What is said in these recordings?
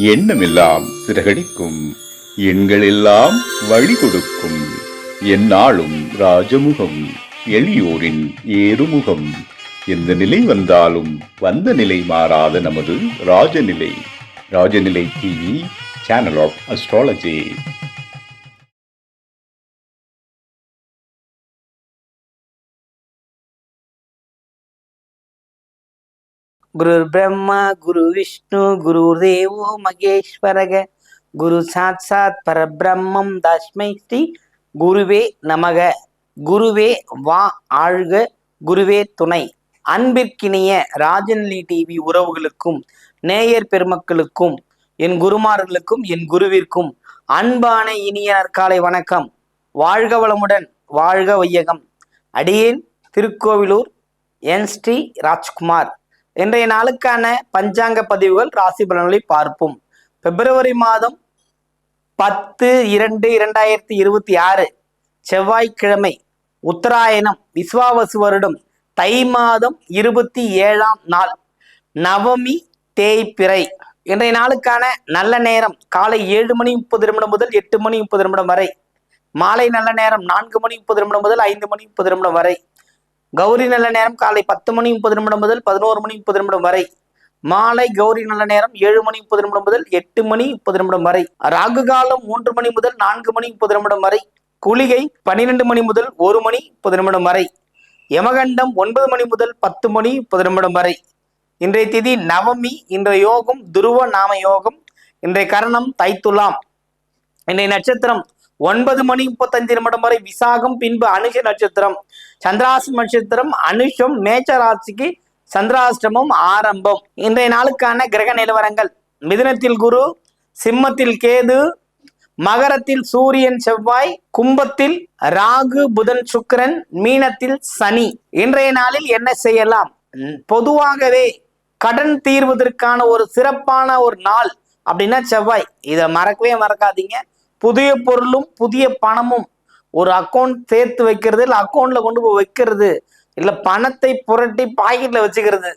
எண்ணமெல்லாம் சிறகடிக்கும், எண்களெல்லாம் வழி கொடுக்கும், எந்நாளும் ராஜமுகம், எளியோரின் ஏறுமுகம். எந்த நிலை வந்தாலும் வந்த நிலை மாறாத நமது Rajanilai. Rajanilai TV, channel of astrology. குரு பிரம்மா குரு விஷ்ணு குரு தேவோ மகேஸ்வரக குரு சாட்சாத் பரபிரம்மம் தஸ்மை ஸ்ரீ குருவே நமக. குருவே வா ஆழ்க, குருவே துணை. அன்பிற்கினிய ராஜநிலை டிவி உறவுகளுக்கும் நேயர் பெருமக்களுக்கும் என் குருமார்களுக்கும் என் குருவிற்கும் அன்பான இனிய நற்காலை வணக்கம். வாழ்க வளமுடன், வாழ்க வையகம். அடியேன் திருக்கோவிலூர் என் ஸ்ரீ ராஜ்குமார். இன்றைய நாளுக்கான பஞ்சாங்க பதிவுகள், ராசி பலன்களை பார்ப்போம். பிப்ரவரி மாதம் 10/2/2026 செவ்வாய்க்கிழமை, உத்தராயணம், விஸ்வாவசு வருடம், தை மாதம் 27ஆம் நாள், நவமி தேய்பிறை. இன்றைய நாளுக்கான நல்ல நேரம் காலை 7:30 முதல் 8:30 வரை. மாலை நல்ல நேரம் 4:30 முதல் 5:30 வரை. கௌரி நல்ல நேரம் காலை 10:30 முதல் 11:30 வரை. மாலை கௌரி நல்ல நேரம் 7:30 முதல் 8:30 வரை. ராகு காலம் 3 மணி முதல் 4:30 வரை. குளிகை 12 மணி முதல் 1:30 வரை. யமகண்டம் 9 மணி முதல் 10:30 வரை. இன்றைய திதி நவமி. இன்றைய யோகம் துருவ நாம யோகம். இன்றைய கரணம் தைத்துலாம். இன்றைய நட்சத்திரம் 9:35 வரை விசாகம், பின்பு அனுஷ நட்சத்திரம். சந்திராஷ்டம நட்சத்திரம் அனுஷம். மேஷ ராசிக்கு சந்திராஷ்டமம் ஆரம்பம். இன்றைய நாளுக்கான கிரக நிலவரங்கள்: மிதுனத்தில் குரு, சிம்மத்தில் கேது, மகரத்தில் சூரியன் செவ்வாய், கும்பத்தில் ராகு புதன் சுக்கிரன், மீனத்தில் சனி. இன்றைய நாளில் என்ன செய்யலாம்? பொதுவாகவே கடன் தீர்வதற்கான ஒரு சிறப்பான ஒரு நாள் அப்படின்னா செவ்வாய். இதை மறக்கவே மறக்காதீங்க. புதிய பொருளும் புதிய பணமும் ஒரு அக்கௌண்ட் சேர்த்து வைக்கிறது, இல்லை அக்கௌண்ட்ல கொண்டு போய் வைக்கிறது, இல்லை பணத்தை புரட்டி பாக்கெட்ல வச்சுக்கிறது,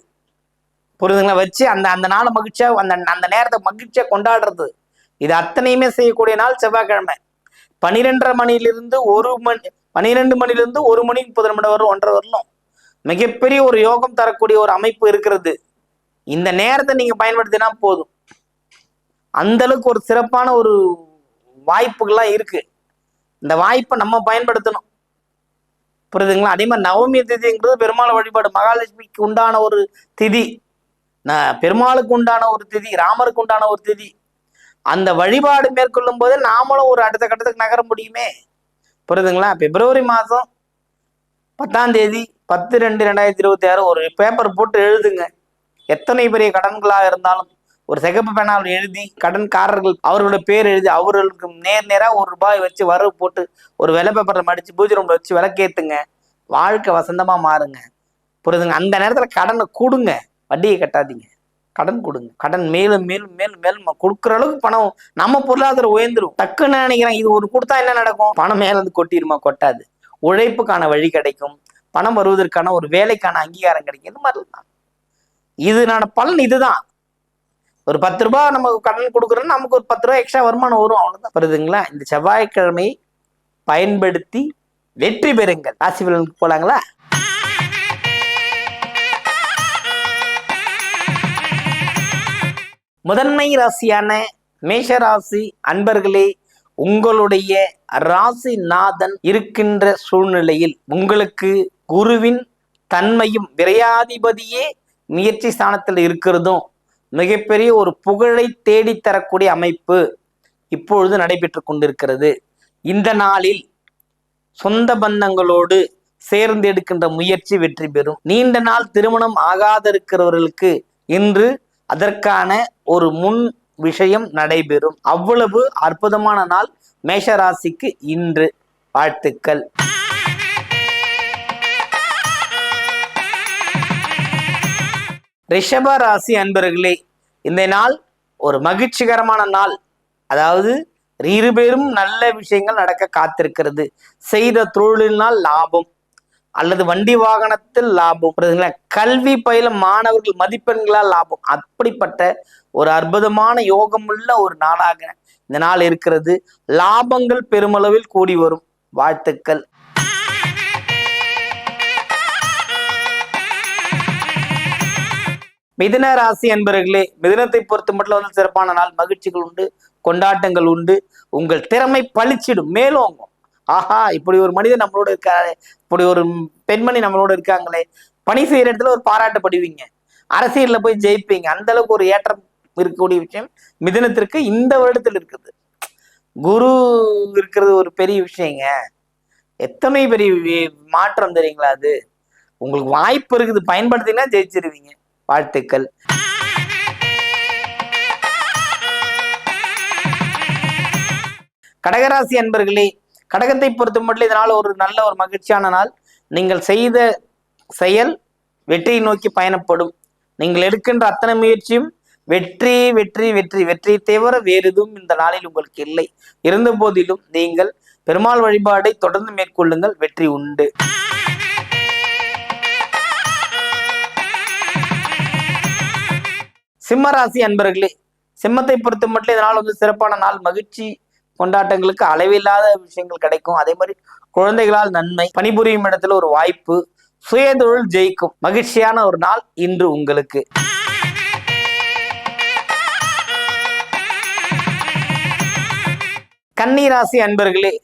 புரியுதுங்களா? வச்சு அந்த அந்த நாளை மகிழ்ச்சியா, அந்த நேரத்தை மகிழ்ச்சியா கொண்டாடுறது, இது அத்தனையுமே செய்யக்கூடிய நாள் செவ்வாய்க்கிழமை. 12:30 மணிலிருந்து 12 மணிலிருந்து 1:30 வரும், 1:30 வரலும் மிகப்பெரிய ஒரு யோகம் தரக்கூடிய ஒரு அமைப்பு இருக்கிறது. இந்த நேரத்தை நீங்க பயன்படுத்தினா போதும். அந்த அளவுக்கு ஒரு சிறப்பான ஒரு வாய்ப்புகள்லாம் இருக்கு. இந்த வாய்ப்பை நம்ம பயன்படுத்தணும், புரியுதுங்களா? அதே மாதிரி நவமி திதிங்கிறது பெருமாள் வழிபாடு, மகாலட்சுமிக்கு உண்டான ஒரு திதி, பெருமாளுக்கு உண்டான ஒரு திதி, ராமருக்கு உண்டான ஒரு திதி. அந்த வழிபாடு மேற்கொள்ளும் போது நாமளும் ஒரு அடுத்த கட்டத்துக்கு நகர முடியுமே, புரியுதுங்களா? பிப்ரவரி மாதம் 10ஆம் தேதி 10/2/2026 ஒரு பேப்பர் போட்டு எழுதுங்க. எத்தனை பெரிய கடன்களாக இருந்தாலும் ஒரு சிகப்பு பேனால் எழுதி, கடன்காரர்கள் அவர்களோட பேர் எழுதி, அவர்களுக்கு நேரா ₹1 வச்சு வரவு போட்டு ஒரு வெள்ளை பேப்பரை மடிச்சு பூஜை ரூம்ல வச்சு விளக்கேத்துங்க. வாழ்க்கை வசந்தமா மாறுங்க, புரியுதுங்க? அந்த நேரத்துல கடனை கொடுங்க, வட்டியை கட்டாதீங்க, கடன் கொடுங்க. கடன் மேலும் மேலும் மேலும் மேலும் கொடுக்குற அளவுக்கு பணம் நம்ம பொருளாதாரம் உயர்ந்துடும். டக்குன்னு நினைக்கிறேன் இது ஒரு கொடுத்தா என்ன நடக்கும், பணம் மேல இருந்து கொட்டிடுமா? கொட்டாது. உழைப்புக்கான வழி கிடைக்கும், பணம் வருவதற்கான ஒரு வேலைக்கான அங்கீகாரம் கிடைக்கும். இந்த மாதிரி தான் இதனோட பலன். இதுதான், ஒரு ₹10 நமக்கு கடன் கொடுக்குறோன்னு நமக்கு ஒரு ₹10 எக்ஸ்ட்ரா வருமானம் வரும், அவ்வளவுதான், புரியுதுங்களா? இந்த செவ்வாய்க்கிழமையை பயன்படுத்தி வெற்றி பெறுங்கள். ராசி பலனுக்கு போலாங்களா? முதன்மை ராசியான மேஷ ராசி அன்பர்களே, உங்களுடைய ராசிநாதன் இருக்கின்ற சூழ்நிலையில் உங்களுக்கு குருவின் தன்மையும் விரையாதிபதியே முயற்சி ஸ்தானத்தில் இருக்கிறதும் மிகப்பெரிய ஒரு புகழை தேடித்தரக்கூடிய அமைப்பு இப்பொழுது நடைபெற்று கொண்டிருக்கிறது. இந்த நாளில் சொந்த பந்தங்களோடு சேர்ந்து எடுக்கின்ற முயற்சி வெற்றி பெறும். நீண்ட நாள் திருமணம் ஆகாதிருக்கிறவர்களுக்கு இன்று அதற்கான ஒரு முன் விஷயம் நடைபெறும். அவ்வளவு அற்புதமான நாள் மேஷராசிக்கு இன்று. வாழ்த்துக்கள். ரிஷப ராசி அன்பர்களே, இந்த நாள் ஒரு மகிழ்ச்சிகரமான நாள். அதாவது இருபெரும் நல்ல விஷயங்கள் நடக்க காத்திருக்கிறது. செய்த தொழிலினால் லாபம், அல்லது வண்டி வாகனத்தில் லாபம், புரியுதுங்களா? கல்வி பயில மாணவர்கள் மதிப்பெண்களால் லாபம். அப்படிப்பட்ட ஒரு அற்புதமான யோகமுள்ள ஒரு நாளாக இந்த நாள் இருக்கிறது. லாபங்கள் பெருமளவில் கூடி வரும். வாழ்த்துக்கள். மிதுன ராசி அன்பர்களே, மிதுனத்தை பொறுத்த மட்டும் வந்து சிறப்பான நாள். மகிழ்ச்சிகள் உண்டு, கொண்டாட்டங்கள் உண்டு. உங்கள் திறமை பளிச்சிடும், மேலோங்கும். ஆஹா, இப்படி ஒரு மனிதன் நம்மளோட இருக்காரு, இப்படி ஒரு பெண்மணி நம்மளோட இருக்காங்களே. பணி செய்யற இடத்துல ஒரு பாராட்டப்படுவீங்க, அரசியல்ல போய் ஜெயிப்பீங்க. அந்த அளவுக்கு ஒரு ஏற்றம் இருக்கக்கூடிய விஷயம் மிதுனத்திற்கு இந்த வருடத்தில் இருக்குது. குரு இருக்கிறது ஒரு பெரிய விஷயங்க. எத்தனை பெரிய மாற்றம் தெரியுங்களா? அது உங்களுக்கு வாய்ப்பு இருக்குது, பயன்படுத்தினா ஜெயிச்சிருவீங்க. வாழ்த்துக்கள். கடகராசி அன்பர்களே, கடகத்தை பொறுத்த மட்டும் இதனால் ஒரு நல்ல ஒரு மகிழ்ச்சியான நாள். நீங்கள் செய்த செயல் வெற்றியை நோக்கி பயணப்படும். நீங்கள் எடுக்கின்ற அத்தனை முயற்சியும் வெற்றி வெற்றி வெற்றி வெற்றியை தவிர வேறு எதுவும் இந்த நாளில் உங்களுக்கு இல்லை. இருந்த போதிலும் நீங்கள் பெருமாள் வழிபாடை தொடர்ந்து மேற்கொள்ளுங்கள், வெற்றி உண்டு. சிம்மராசி அன்பர்களே, சிம்மத்தை பொறுத்த மட்டும் இதனால் வந்து சிறப்பான நாள். மகிழ்ச்சி கொண்டாட்டங்களுக்கு அளவில்லாத விஷயங்கள் கிடைக்கும். அதே மாதிரி குழந்தைகளால் நன்மை, பணிபுரியும் இடத்துல ஒரு வாய்ப்பு, சுயதொழில் ஜெயிக்கும். மகிழ்ச்சியான ஒரு நாள் இன்று உங்களுக்கு. கன்னிராசி அன்பர்களே,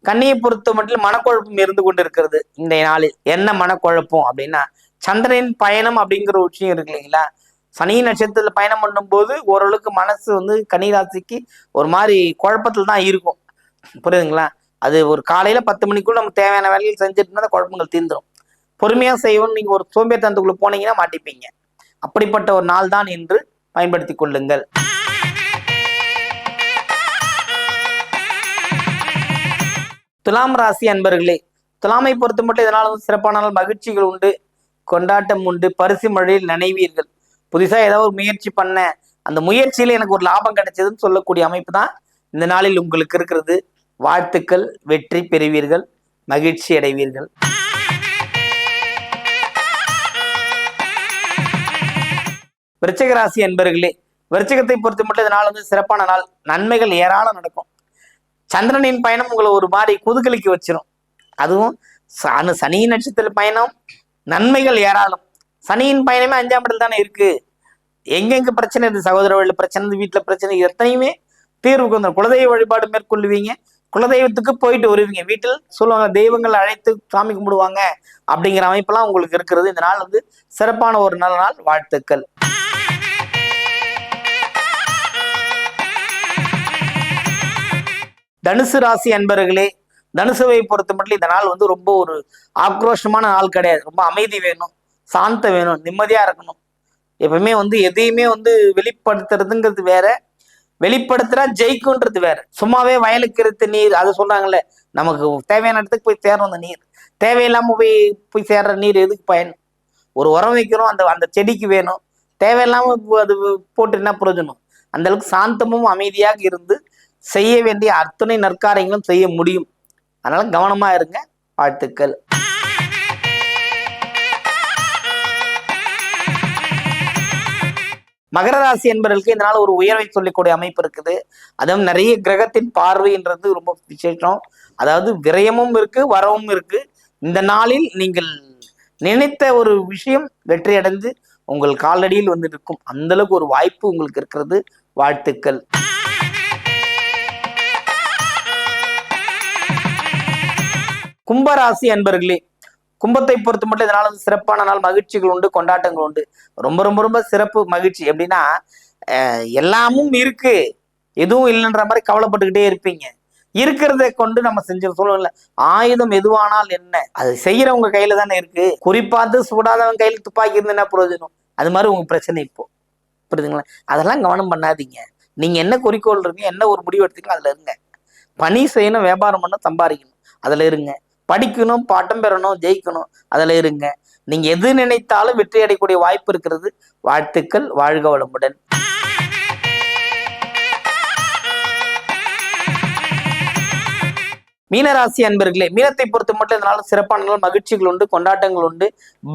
கன்னியை பொறுத்த மட்டும் மனக்குழப்பம் இருந்து கொண்டு இருக்கிறது இந்த நாளில். என்ன மனக்குழப்பம் அப்படின்னா, சந்திரனின் பயணம் அப்படிங்கிற ஒரு விஷயம் இருக்கு இல்லைங்களா? சனி நட்சத்திரத்துல பயணம் பண்ணும்போது ஓரளவுக்கு மனசு வந்து கன்னிராசிக்கு ஒரு மாதிரி குழப்பத்தில் தான் இருக்கும், புரியுதுங்களா? அது ஒரு காலையில 10 மணிக்குள்ள நமக்கு தேவையான வேலைகள் செஞ்சுட்டு குழப்பங்கள் தீர்ந்துடும். பொறுமையா செய்யணும். நீங்க ஒரு சோம்பேறித்தனத்துக்குள்ள போனீங்கன்னா மாட்டிப்பீங்க. அப்படிப்பட்ட ஒரு நாள் தான் இன்று, பயன்படுத்தி கொள்ளுங்கள். துலாம் ராசி அன்பர்களே, துலாமை பொறுத்த மட்டும் இதனால் வந்து சிறப்பான நாள். மகிழ்ச்சிகள் உண்டு, கொண்டாட்டம் உண்டு, பரிசு மழையில் நினைவீர்கள். புதுசா ஏதாவது ஒரு முயற்சி பண்ண, அந்த முயற்சியில எனக்கு ஒரு லாபம் கிடைச்சதுன்னு சொல்லக்கூடிய அமைப்பு தான் இந்த நாளில் உங்களுக்கு இருக்கிறது. வாழ்த்துக்கள், வெற்றி பெறுவீர்கள், மகிழ்ச்சி அடைவீர்கள். விருச்சிக ராசி அன்பர்களே, விருச்சிகத்தை பொறுத்த மட்டும் இதனால் வந்து சிறப்பான நாள். நன்மைகள் ஏராளம் நடக்கும். சந்திரனின் பயணம் உங்களை ஒரு மாதிரி குதுகலிக்கு வச்சிடும். அதுவும் சனி நட்சத்திர பயணம், நன்மைகள் ஏராளம். சனியின் பயணமே 5ஆம் இடத்துல தானே இருக்கு. எங்கெங்க பிரச்சனை இருக்கு, சகோதர வழியில பிரச்சனை, வீட்டுல பிரச்சனை, எத்தனையுமே தீர்வுக்கு வந்துடும். குலதெய்வ வழிபாடு மேற்கொள்ளுவீங்க, குலதெய்வத்துக்கு போயிட்டு வருவீங்க. வீட்டில் சொல்லுவாங்க, தெய்வங்கள் அழைத்து சாமி கும்பிடுவாங்க அப்படிங்கிற அமைப்பெல்லாம் உங்களுக்கு இருக்கிறது. இந்த நாள் வந்து சிறப்பான ஒரு நல்ல நாள். வாழ்த்துக்கள். தனுசு ராசி அன்பர்களே, தனுசுவை பொறுத்த மட்டும் இந்த நாள் வந்து ரொம்ப ஒரு ஆக்ரோஷமான நாள் கிடையாது. ரொம்ப அமைதி வேணும், சாந்தம் வேணும், நிம்மதியா இருக்கணும். எப்பவுமே வந்து எதையுமே வந்து வெளிப்படுத்துறதுங்கிறது வேற, வெளிப்படுத்துறா ஜெயிக்கும்ன்றது வேற. சும்மாவே வயலுக்கு இருத்த நீர், அது சொல்றாங்கல்ல, நமக்கு தேவையான இடத்துக்கு போய் சேரணும். அந்த நீர் தேவையில்லாம போய் சேர்ற நீர் எதுக்கு பயன்? ஒரு உரம் வைக்கிறோம், அந்த செடிக்கு வேணும். தேவையில்லாம அது போட்டு என்ன பிரயோஜனம்? அந்த அளவுக்கு சாந்தமும் அமைதியாக இருந்து செய்ய வேண்டிய அத்தனை நற்காரியங்களும் செய்ய முடியும். அதனால கவனமா இருங்க. வாழ்த்துக்கள். மகர ராசி என்பவர்களுக்கு இந்த நாள் ஒரு உயர்வை சொல்லக்கூடிய அமைப்பு இருக்குது. அதுவும் நிறைய கிரகத்தின் பார்வைன்றது ரொம்ப விசேஷம். அதாவது விரயமும் இருக்கு, வரவும் இருக்கு. இந்த நாளில் நீங்கள் நினைத்த ஒரு விஷயம் வெற்றி அடைந்து உங்கள் காலடியில் வந்து இருக்கும். அந்த அளவுக்கு ஒரு வாய்ப்பு உங்களுக்கு இருக்கிறது. வாழ்த்துக்கள். கும்பராசி அன்பர்களே, கும்பத்தை பொறுத்த மட்டும் இதனால சிறப்பான நாள். மகிழ்ச்சிகள் உண்டு, கொண்டாட்டங்கள் உண்டு. ரொம்ப ரொம்ப ரொம்ப சிறப்பு மகிழ்ச்சி. எப்படின்னா, எல்லாமும் இருக்கு, எதுவும் இல்லைன்ற மாதிரி கவலைப்பட்டுக்கிட்டே இருப்பீங்க. இருக்கிறத கொண்டு நம்ம செஞ்ச சொல்லல. ஆயுதம் எதுவானால் என்ன, அது செய்யறவங்க கையில தானே இருக்கு. குறிப்பாத்து சூடாதவன் கையில துப்பாக்கி இருந்து என்ன பிரயோஜனம்? அது மாதிரி உங்க பிரச்சனை இப்போ, புரியுதுங்களா? அதெல்லாம் கவனம் பண்ணாதீங்க. நீங்க என்ன குறிக்கோள் இருக்கீங்க, என்ன ஒரு முடிவு எடுத்தீங்களோ அதுல இருங்க. பணி செய்யணும், வியாபாரம் பண்ணணும், சம்பாதிக்கணும், அதுல இருங்க. படிக்கணும், பாட்டம் பெறணும், ஜெயிக்கணும், அதுல இருங்க. நீங்க எது நினைத்தாலும் வெற்றி அடையக்கூடிய வாய்ப்பு இருக்கிறது. வாழ்த்துக்கள். வாழ்க வளமுடன். மீனராசி அன்பர்களே, மீனத்தை பொறுத்த மட்டும் இதனால சிறப்பான நாள், மகிழ்ச்சிகள் உண்டு, கொண்டாட்டங்கள் உண்டு,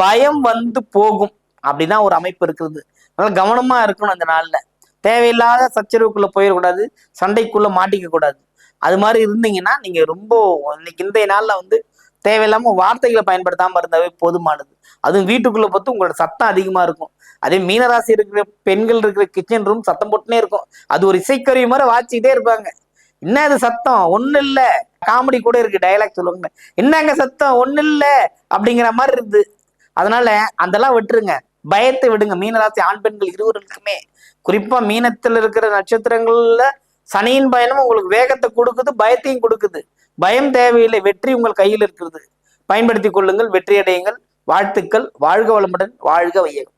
பயம் வந்து போகும். அப்படிதான் ஒரு அமைப்பு இருக்கிறது. அதனால கவனமா இருக்கணும் இந்த நாள்ல. தேவையில்லாத சச்சரவுக்குள்ள போயிடக்கூடாது, சண்டைக்குள்ள மாட்டிக்க கூடாது. அது மாதிரி இருந்தீங்கன்னா நீங்க ரொம்ப இன்னைக்கு இன்றைய நாள்ல வந்து தேவையில்லாம வார்த்தைகளை பயன்படுத்தாம இருந்தாவே போதுமானது. அதுவும் வீட்டுக்குள்ள பார்த்து உங்களோட சத்தம் அதிகமா இருக்கும். அதே மீனராசி இருக்கிற பெண்கள் இருக்கிற கிச்சன் ரூம் சத்தம் போட்டுனே இருக்கும். அது ஒரு இசைக்கருவி மாதிரி வாச்சிக்கிட்டே இருப்பாங்க. என்ன இது சத்தம்? ஒண்ணு இல்ல. காமெடி கூட இருக்கு, டயலாக் சொல்லுவாங்க, என்னங்க சத்தம்? ஒண்ணு இல்ல அப்படிங்கிற மாதிரி இருக்குது. அதனால அதெல்லாம் விட்டுருங்க, பயத்தை விடுங்க. மீனராசி ஆண் பெண்கள் இருவருக்குமே, குறிப்பா மீனத்தில் இருக்கிற நட்சத்திரங்கள்ல சனியின் பயணம் உங்களுக்கு வேகத்தை கொடுக்குது, பயத்தையும் கொடுக்குது. பயம் தேவையில்லை, வெற்றி உங்கள் கையில் இருக்கிறது. பயன்படுத்திக் கொள்ளுங்கள், வெற்றி அடையுங்கள். வாழ்த்துக்கள். வாழ்க வளமுடன், வாழ்க வையகம்.